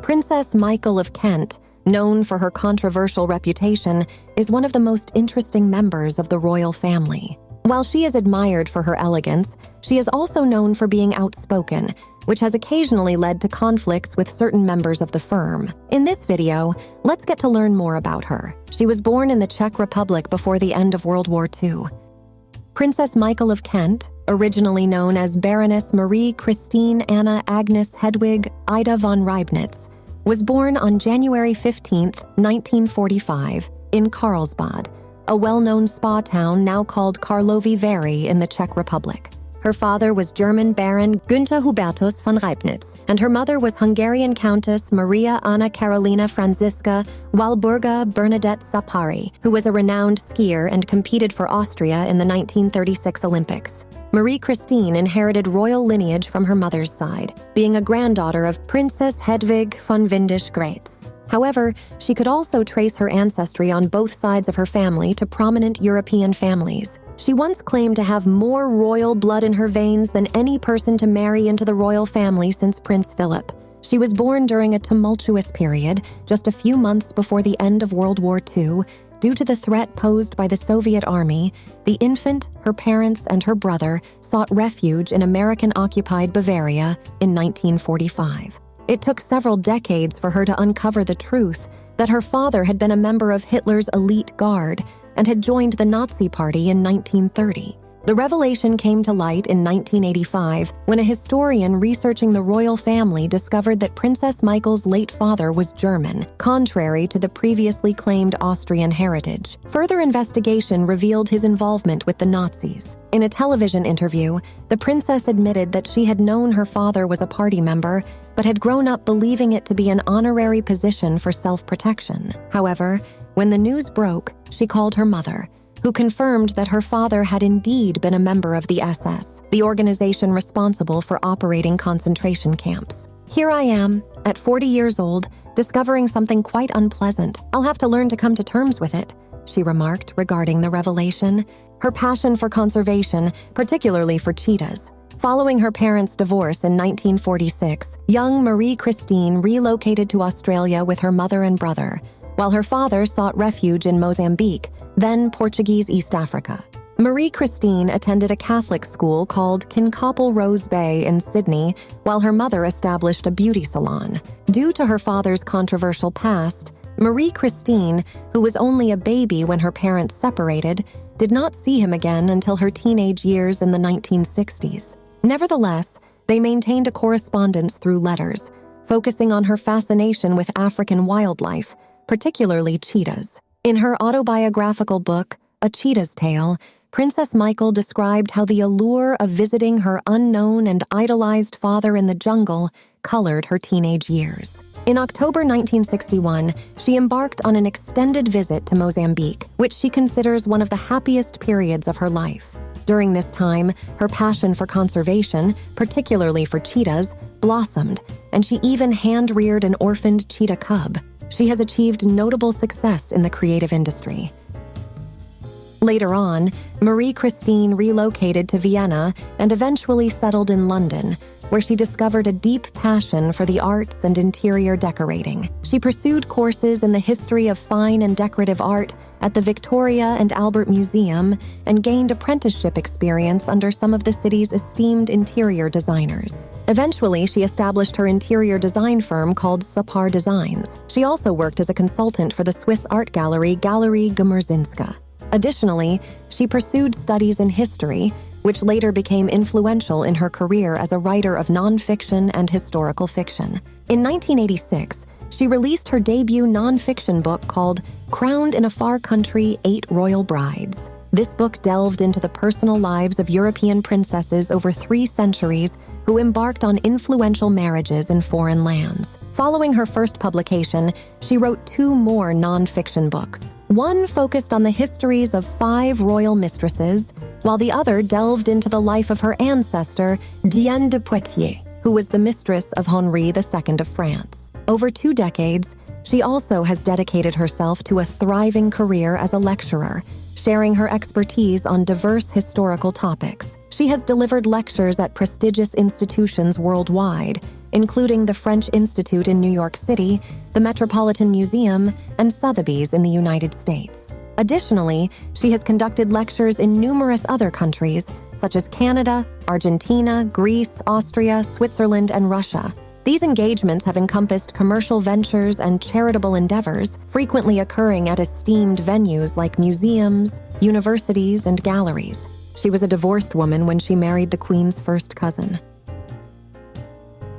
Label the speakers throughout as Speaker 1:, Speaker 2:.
Speaker 1: Princess Michael of Kent, known for her controversial reputation, is one of the most interesting members of the royal family. While she is admired for her elegance, she is also known for being outspoken, which has occasionally led to conflicts with certain members of the firm. In this video, let's get to learn more about her. She was born in the Czech Republic before the end of World War II. Princess Michael of Kent, originally known as Baroness Marie Christine Anna Agnes Hedwig Ida von Reibnitz, was born on January 15, 1945, in Carlsbad, a well-known spa town now called Karlovy Vary in the Czech Republic. Her father was German Baron Günther Hubertus von Reibnitz, and her mother was Hungarian Countess Maria Anna Carolina Franziska Walburga Bernadette Sapari, who was a renowned skier and competed for Austria in the 1936 Olympics. Marie Christine inherited royal lineage from her mother's side, being a granddaughter of Princess Hedwig von Windisch-Graetz. However, she could also trace her ancestry on both sides of her family to prominent European families. She once claimed to have more royal blood in her veins than any person to marry into the royal family since Prince Philip. She was born during a tumultuous period, just a few months before the end of World War II. Due to the threat posed by the Soviet Army, the infant, her parents, and her brother sought refuge in American-occupied Bavaria in 1945. It took several decades for her to uncover the truth that her father had been a member of Hitler's elite guard and had joined the Nazi Party in 1930. The revelation came to light in 1985 when a historian researching the royal family discovered that Princess Michael's late father was German, contrary to the previously claimed Austrian heritage. Further investigation revealed his involvement with the Nazis. In a television interview, the princess admitted that she had known her father was a party member, but had grown up believing it to be an honorary position for self-protection. However, when the news broke, she called her mother, who confirmed that her father had indeed been a member of the SS, the organization responsible for operating concentration camps. "Here I am, at 40 years old, discovering something quite unpleasant. I'll have to learn to come to terms with it," she remarked regarding the revelation. Her passion for conservation, particularly for cheetahs. Following her parents' divorce in 1946, young Marie Christine relocated to Australia with her mother and brother, while her father sought refuge in Mozambique, then Portuguese East Africa. Marie Christine attended a Catholic school called Kincoppel Rose Bay in Sydney, while her mother established a beauty salon. Due to her father's controversial past, Marie Christine, who was only a baby when her parents separated, did not see him again until her teenage years in the 1960s. Nevertheless, they maintained a correspondence through letters, focusing on her fascination with African wildlife, particularly cheetahs. In her autobiographical book, A Cheetah's Tale, Princess Michael described how the allure of visiting her unknown and idolized father in the jungle colored her teenage years. In October 1961, she embarked on an extended visit to Mozambique, which she considers one of the happiest periods of her life. During this time, her passion for conservation, particularly for cheetahs, blossomed, and she even hand-reared an orphaned cheetah cub. She has achieved notable success in the creative industry. Later on, Marie Christine relocated to Vienna and eventually settled in London, where she discovered a deep passion for the arts and interior decorating. She pursued courses in the history of fine and decorative art at the Victoria and Albert Museum and gained apprenticeship experience under some of the city's esteemed interior designers. Eventually, she established her interior design firm called Sapar Designs. She also worked as a consultant for the Swiss art gallery Galerie Gmerzinska. Additionally, she pursued studies in history, which later became influential in her career as a writer of nonfiction and historical fiction. In 1986, she released her debut nonfiction book called Crowned in a Far Country: 8 Royal Brides. This book delved into the personal lives of European princesses over 3 centuries who embarked on influential marriages in foreign lands. Following her first publication, she wrote 2 more nonfiction books. One focused on the histories of 5 royal mistresses, while the other delved into the life of her ancestor, Diane de Poitiers, who was the mistress of Henri II of France. Over 2 decades, she also has dedicated herself to a thriving career as a lecturer, sharing her expertise on diverse historical topics. She has delivered lectures at prestigious institutions worldwide, including the French Institute in New York City, the Metropolitan Museum, and Sotheby's in the United States. Additionally, she has conducted lectures in numerous other countries, such as Canada, Argentina, Greece, Austria, Switzerland, and Russia. These engagements have encompassed commercial ventures and charitable endeavors, frequently occurring at esteemed venues like museums, universities, and galleries. She was a divorced woman when she married the Queen's first cousin.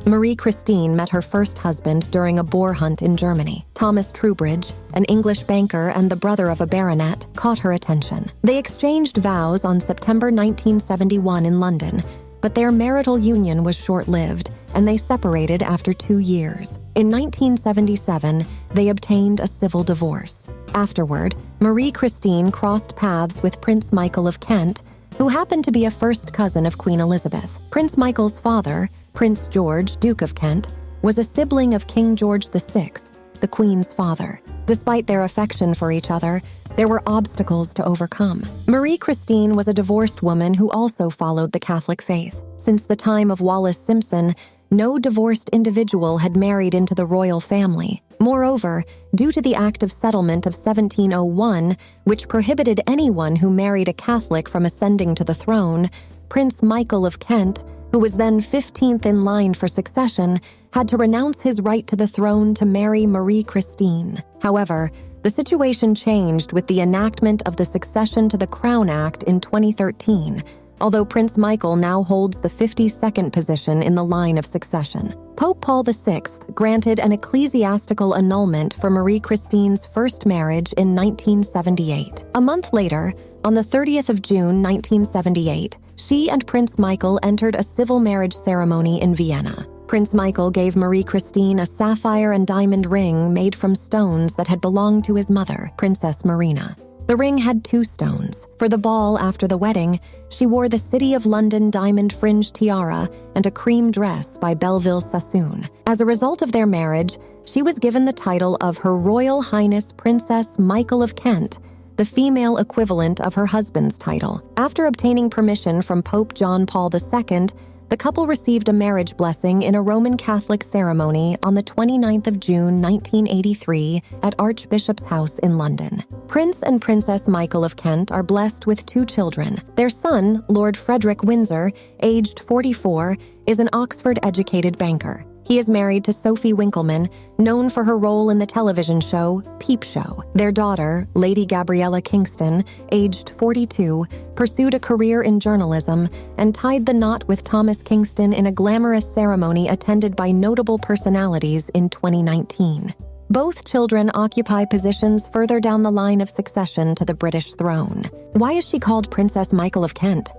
Speaker 1: Marie Christine met her first husband during a boar hunt in Germany. Thomas Trubridge, an English banker and the brother of a baronet, caught her attention. They exchanged vows on September 1971 in London, but their marital union was short-lived, and they separated after 2 years. In 1977, they obtained a civil divorce. Afterward, Marie Christine crossed paths with Prince Michael of Kent, who happened to be a first cousin of Queen Elizabeth. Prince Michael's father, Prince George, Duke of Kent, was a sibling of King George VI, the Queen's father. Despite their affection for each other, there were obstacles to overcome. Marie Christine was a divorced woman who also followed the Catholic faith. Since the time of Wallis Simpson, no divorced individual had married into the royal family. Moreover, due to the Act of Settlement of 1701, which prohibited anyone who married a Catholic from ascending to the throne, Prince Michael of Kent, who was then 15th in line for succession, had to renounce his right to the throne to marry Marie Christine. However, the situation changed with the enactment of the Succession to the Crown Act in 2013, although Prince Michael now holds the 52nd position in the line of succession. Pope Paul VI granted an ecclesiastical annulment for Marie Christine's first marriage in 1978. A month later, on the 30th of June 1978, she and Prince Michael entered a civil marriage ceremony in Vienna. Prince Michael gave Marie Christine a sapphire and diamond ring made from stones that had belonged to his mother, Princess Marina. The ring had 2 stones. For the ball after the wedding, she wore the City of London diamond fringe tiara and a cream dress by Belleville Sassoon. As a result of their marriage, she was given the title of Her Royal Highness Princess Michael of Kent, the female equivalent of her husband's title. After obtaining permission from Pope John Paul II, the couple received a marriage blessing in a Roman Catholic ceremony on the 29th of June 1983 at Archbishop's House in London. Prince and Princess Michael of Kent are blessed with 2 children. Their son, Lord Frederick Windsor, aged 44, is an Oxford-educated banker. He is married to Sophie Winkleman, known for her role in the television show Peep Show. Their daughter, Lady Gabriella Kingston, aged 42, pursued a career in journalism and tied the knot with Thomas Kingston in a glamorous ceremony attended by notable personalities in 2019. Both children occupy positions further down the line of succession to the British throne. Why is she called Princess Michael of Kent?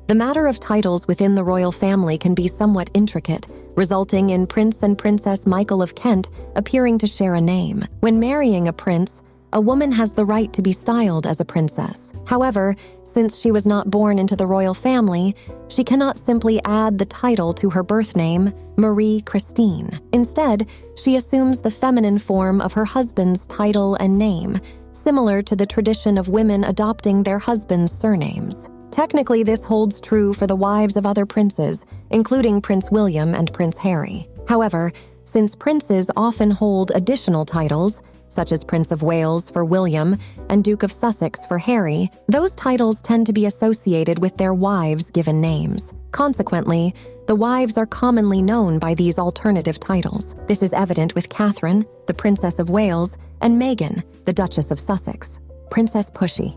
Speaker 1: The matter of titles within the royal family can be somewhat intricate, resulting in Prince and Princess Michael of Kent appearing to share a name. When marrying a prince, a woman has the right to be styled as a princess. However, since she was not born into the royal family, she cannot simply add the title to her birth name, Marie Christine. Instead, she assumes the feminine form of her husband's title and name, similar to the tradition of women adopting their husband's surnames. Technically, this holds true for the wives of other princes, including Prince William and Prince Harry. However, since princes often hold additional titles, such as Prince of Wales for William and Duke of Sussex for Harry, those titles tend to be associated with their wives' given names. Consequently, the wives are commonly known by these alternative titles. This is evident with Catherine, the Princess of Wales, and Meghan, the Duchess of Sussex. Princess Pushy.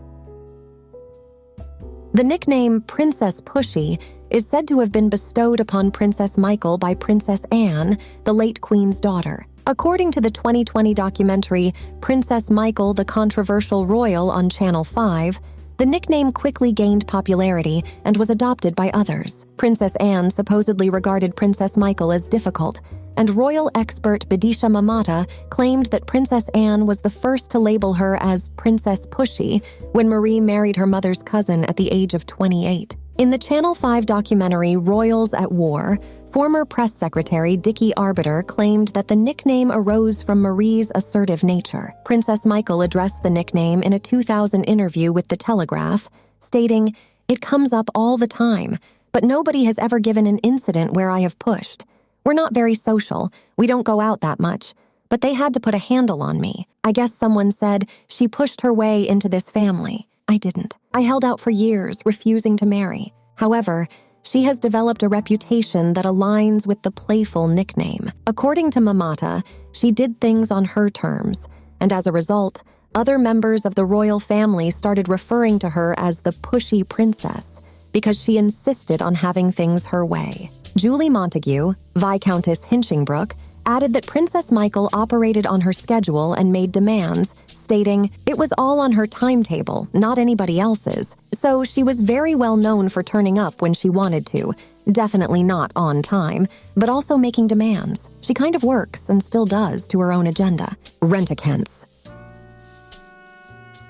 Speaker 1: The nickname Princess Pushy is said to have been bestowed upon Princess Michael by Princess Anne, the late Queen's daughter. According to the 2020 documentary Princess Michael, the Controversial Royal on Channel 5, the nickname quickly gained popularity and was adopted by others. Princess Anne supposedly regarded Princess Michael as difficult, and royal expert Bidisha Mamata claimed that Princess Anne was the first to label her as Princess Pushy when Marie married her mother's cousin at the age of 28. In the Channel 5 documentary Royals at War, former press secretary Dickie Arbiter claimed that the nickname arose from Marie's assertive nature. Princess Michael addressed the nickname in a 2000 interview with The Telegraph, stating, "It comes up all the time, but nobody has ever given an incident where I have pushed. We're not very social. We don't go out that much. But they had to put a handle on me. I guess someone said she pushed her way into this family. I didn't. I held out for years, refusing to marry. However, she has developed a reputation that aligns with the playful nickname. According to Mamata, she did things on her terms, and as a result, other members of the royal family started referring to her as the Pushy Princess because she insisted on having things her way. Julie Montague, Viscountess Hinchingbrook, added that Princess Michael operated on her schedule and made demands, stating, "It was all on her timetable, not anybody else's." So she was very well known for turning up when she wanted to, definitely not on time, but also making demands. She kind of works and still does to her own agenda. RentaKentz.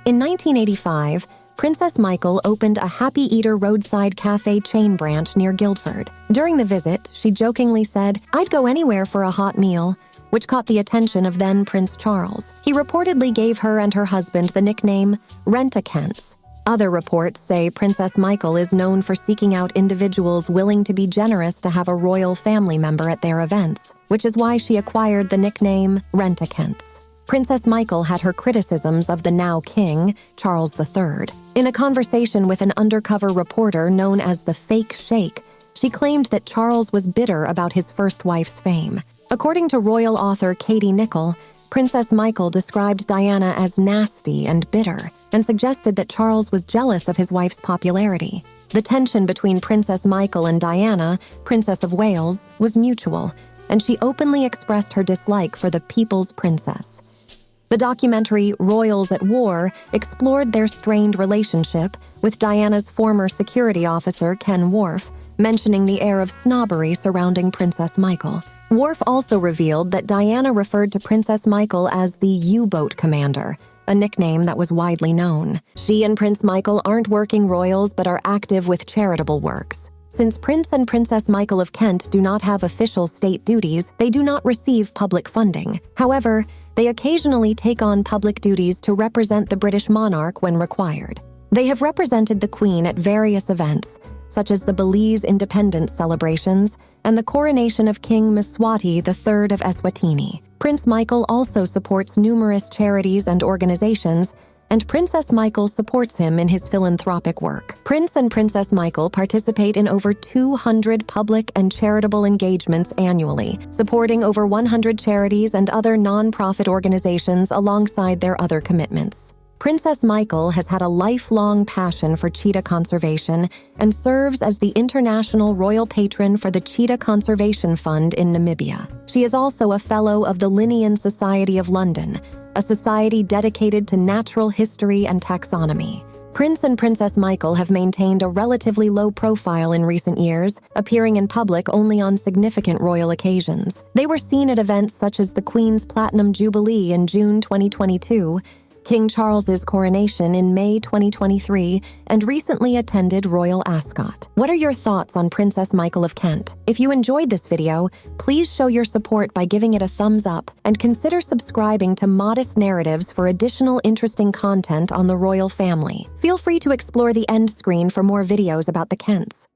Speaker 1: In 1985, Princess Michael opened a Happy Eater roadside cafe chain branch near Guildford. During the visit, she jokingly said, "I'd go anywhere for a hot meal," which caught the attention of then Prince Charles. He reportedly gave her and her husband the nickname RentaKentz. Other reports say Princess Michael is known for seeking out individuals willing to be generous to have a royal family member at their events, which is why she acquired the nickname RentaKentz. Princess Michael had her criticisms of the now king, Charles III. In a conversation with an undercover reporter known as the Fake Sheikh, she claimed that Charles was bitter about his first wife's fame. According to royal author Katie Nicholl, Princess Michael described Diana as nasty and bitter and suggested that Charles was jealous of his wife's popularity. The tension between Princess Michael and Diana, Princess of Wales, was mutual, and she openly expressed her dislike for the people's princess. The documentary Royals at War explored their strained relationship, with Diana's former security officer, Ken Worf, mentioning the air of snobbery surrounding Princess Michael. Worf also revealed that Diana referred to Princess Michael as the U-boat commander, a nickname that was widely known. She and Prince Michael aren't working royals but are active with charitable works. Since Prince and Princess Michael of Kent do not have official state duties, they do not receive public funding. However, they occasionally take on public duties to represent the British monarch when required. They have represented the Queen at various events, such as the Belize independence celebrations and the coronation of King Mswati III of Eswatini. Prince Michael also supports numerous charities and organizations, and Princess Michael supports him in his philanthropic work. Prince and Princess Michael participate in over 200 public and charitable engagements annually, supporting over 100 charities and other non-profit organizations alongside their other commitments. Princess Michael has had a lifelong passion for cheetah conservation and serves as the international royal patron for the Cheetah Conservation Fund in Namibia. She is also a fellow of the Linnean Society of London, a society dedicated to natural history and taxonomy. Prince and Princess Michael have maintained a relatively low profile in recent years, appearing in public only on significant royal occasions. They were seen at events such as the Queen's Platinum Jubilee in June 2022, King Charles's coronation in May 2023, and recently attended Royal Ascot. What are your thoughts on Princess Michael of Kent? If you enjoyed this video, please show your support by giving it a thumbs up and consider subscribing to Modest Narratives for additional interesting content on the royal family. Feel free to explore the end screen for more videos about the Kents.